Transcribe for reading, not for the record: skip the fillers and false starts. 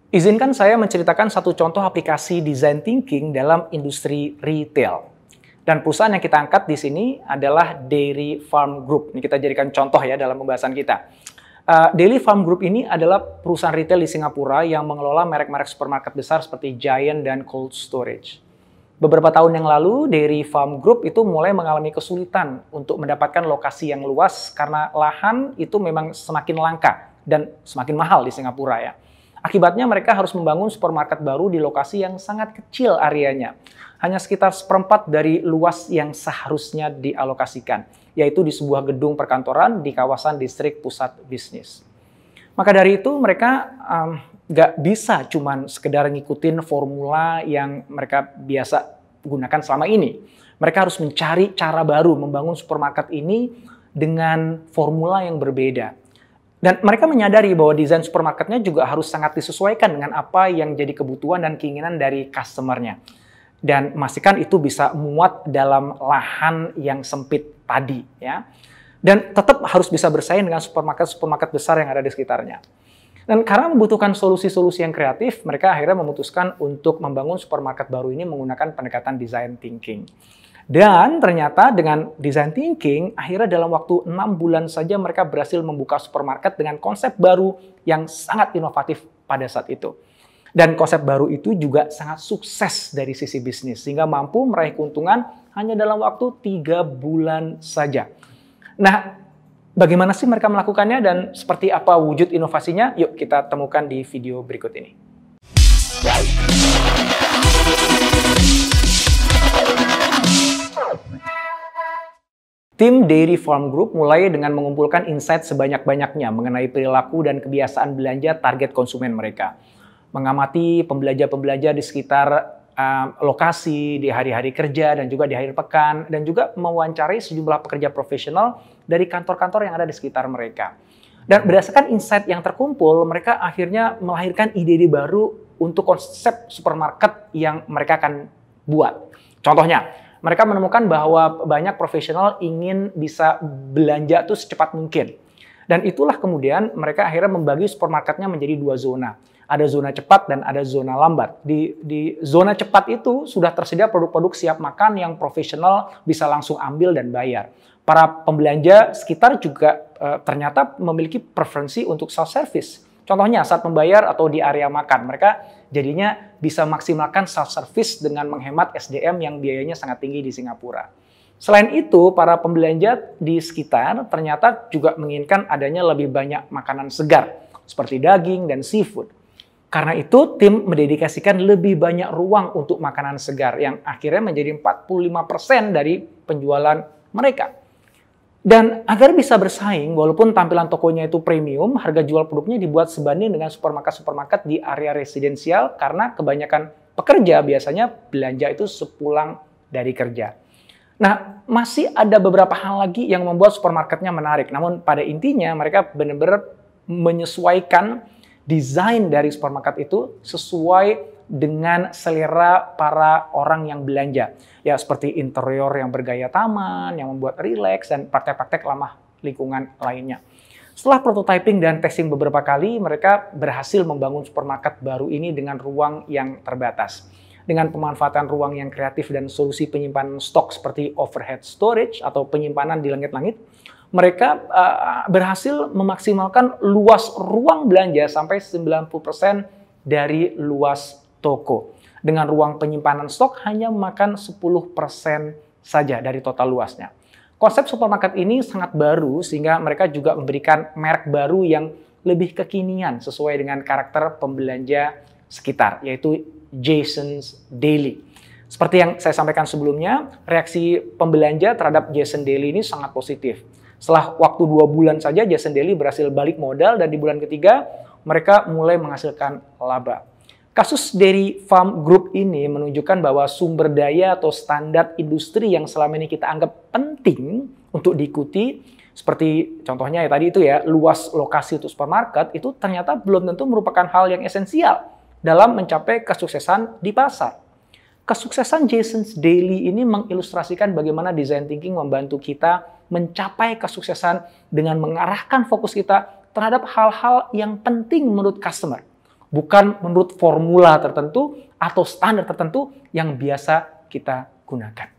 Izinkan saya menceritakan satu contoh aplikasi design thinking dalam industri retail. Dan perusahaan yang kita angkat di sini adalah Dairy Farm Group. Ini kita jadikan contoh ya dalam pembahasan kita. Dairy Farm Group ini adalah perusahaan retail di Singapura yang mengelola merek-merek supermarket besar seperti Giant dan Cold Storage. Beberapa tahun yang lalu, Dairy Farm Group itu mulai mengalami kesulitan untuk mendapatkan lokasi yang luas karena lahan itu memang semakin langka dan semakin mahal di Singapura ya. Akibatnya mereka harus membangun supermarket baru di lokasi yang sangat kecil areanya. Hanya sekitar seperempat dari luas yang seharusnya dialokasikan, yaitu di sebuah gedung perkantoran di kawasan distrik pusat bisnis. Maka dari itu mereka nggak bisa cuman sekedar ngikutin formula yang mereka biasa gunakan selama ini. Mereka harus mencari cara baru membangun supermarket ini dengan formula yang berbeda. Dan mereka menyadari bahwa desain supermarketnya juga harus sangat disesuaikan dengan apa yang jadi kebutuhan dan keinginan dari customer-nya. Dan memastikan itu bisa muat dalam lahan yang sempit tadi, ya. Dan tetap harus bisa bersaing dengan supermarket besar yang ada di sekitarnya. Dan karena membutuhkan solusi-solusi yang kreatif, mereka akhirnya memutuskan untuk membangun supermarket baru ini menggunakan pendekatan design thinking. Dan ternyata dengan design thinking, akhirnya dalam waktu 6 bulan saja mereka berhasil membuka supermarket dengan konsep baru yang sangat inovatif pada saat itu. Dan konsep baru itu juga sangat sukses dari sisi bisnis, sehingga mampu meraih keuntungan hanya dalam waktu 3 bulan saja. Nah, bagaimana sih mereka melakukannya dan seperti apa wujud inovasinya? Yuk kita temukan di video berikut ini. Tim Dairy Farm Group mulai dengan mengumpulkan insight sebanyak-banyaknya mengenai perilaku dan kebiasaan belanja target konsumen mereka. Mengamati pembelanja-pembelanja di sekitar lokasi, di hari-hari kerja, dan juga di akhir pekan, dan juga mewawancarai sejumlah pekerja profesional dari kantor-kantor yang ada di sekitar mereka. Dan berdasarkan insight yang terkumpul, mereka akhirnya melahirkan ide-ide baru untuk konsep supermarket yang mereka akan buat. Contohnya, mereka menemukan bahwa banyak profesional ingin bisa belanja tuh secepat mungkin. Dan itulah kemudian mereka akhirnya membagi supermarketnya menjadi 2 zona. Ada zona cepat dan ada zona lambat. Di zona cepat itu sudah tersedia produk-produk siap makan yang profesional bisa langsung ambil dan bayar. Para pembelanja sekitar juga ternyata memiliki preferensi untuk self-service. Contohnya saat membayar atau di area makan, mereka jadinya bisa maksimalkan self-service dengan menghemat SDM yang biayanya sangat tinggi di Singapura. Selain itu, para pembelanja di sekitar ternyata juga menginginkan adanya lebih banyak makanan segar, seperti daging dan seafood. Karena itu, tim mendedikasikan lebih banyak ruang untuk makanan segar, yang akhirnya menjadi 45% dari penjualan mereka. Dan agar bisa bersaing, walaupun tampilan tokonya itu premium, harga jual produknya dibuat sebanding dengan supermarket-supermarket di area residensial karena kebanyakan pekerja biasanya belanja itu sepulang dari kerja. Nah, masih ada beberapa hal lagi yang membuat supermarketnya menarik. Namun pada intinya mereka benar-benar menyesuaikan desain dari supermarket itu sesuai dengan selera para orang yang belanja. Ya, seperti interior yang bergaya taman, yang membuat rileks, dan praktek-praktek ramah lingkungan lainnya. Setelah prototyping dan testing beberapa kali, mereka berhasil membangun supermarket baru ini dengan ruang yang terbatas. Dengan pemanfaatan ruang yang kreatif dan solusi penyimpanan stok seperti overhead storage atau penyimpanan di langit-langit, mereka berhasil memaksimalkan luas ruang belanja sampai 90% dari luas toko. Dengan ruang penyimpanan stok hanya memakan 10% saja dari total luasnya. Konsep supermarket ini sangat baru sehingga mereka juga memberikan merek baru yang lebih kekinian sesuai dengan karakter pembelanja sekitar, yaitu Jason's Deli. Seperti yang saya sampaikan sebelumnya, reaksi pembelanja terhadap Jason Deli ini sangat positif. Setelah waktu 2 bulan saja, Jason Deli berhasil balik modal dan di bulan ketiga mereka mulai menghasilkan laba. Kasus Dairy Farm Group ini menunjukkan bahwa sumber daya atau standar industri yang selama ini kita anggap penting untuk diikuti, seperti contohnya ya tadi itu ya, luas lokasi untuk supermarket, itu ternyata belum tentu merupakan hal yang esensial dalam mencapai kesuksesan di pasar. Kesuksesan Jason's Deli ini mengilustrasikan bagaimana design thinking membantu kita mencapai kesuksesan dengan mengarahkan fokus kita terhadap hal-hal yang penting menurut customer. bukan menurut formula tertentu atau standar tertentu yang biasa kita gunakan.